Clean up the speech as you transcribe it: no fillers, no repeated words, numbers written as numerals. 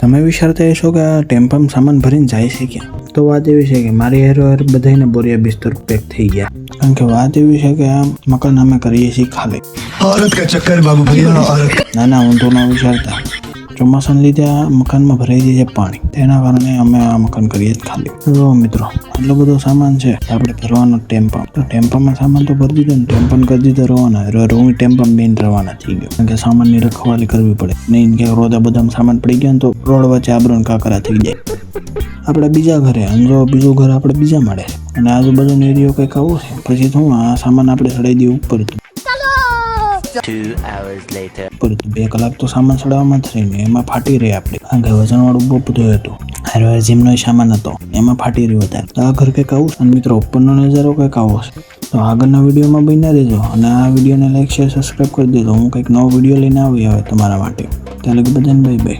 તમે વિચારતા હશો કે આ ટેમ્પામાં સામાન ભરીને જાય છે ક્યાં? તો વાત એવી છે કે મારી હેર બધાને બોરિયા બિસ્તર પેક થઈ ગયા. કારણ કે વાત એવી છે કે આ મકાન અમે કરીએ છીએ ખાલી. औरत का चक्कर बाबू भैया औरत. ના ઊંધો ન વિચારતા. ચોમાસાને લીધે આ મકાનમાં ભરાઈ જાય છે પાણી, તેના કારણે અમે આ મકાન કરીએ જ ખાલી. તો મિત્રો આટલો બધો સામાન છે આપણે ભરવાનો ટેમ્પા. તો ટેમ્પામાં સામાન તો ભરી દીધો ને, ટેમ્પાને કરી દીધો રવાના. હું ટેમ્પામાં બેન રવાના થઈ ગયો, કારણ કે સામાનની રખવાલી કરવી પડે નહીં કે રોદા બધામાં સામાન પડી ગયા ને તો રોડ વચ્ચે આબરૂ કાકરા થઈ જાય. આપણે બીજા ઘરે અને જો બીજું ઘર આપણે બીજા મળે અને આજુબાજુનો એરિયો કંઈક આવો છે, પછી શું આ સામાન આપણે ચડાવી દઈએ ઉપર. 2 hours later. પર 2 કલાક તો સામાન ચડાવવામાં જ રહીને એમાં ફાટી રહી આપણે. કારણ કે વજનવાળું બહુ બધું હતું, હારવાર જીમનો સામાન હતો એમાં ફાટી રહ્યું વધારે. તો આ ઘર કંઈક આવું છે અને મિત્રો ઉપરનો નજારો કંઈક આવો છે. તો આગળના વિડીયોમાં બન્યા રહેજો અને આ વિડીયોને લાઈક શેર સબસ્ક્રાઈબ કરી દેજો. હું કંઈક નવો વિડીયો લઈને આવી હવે તમારા માટે. ત્યાં લગી બધાને બાય બાય.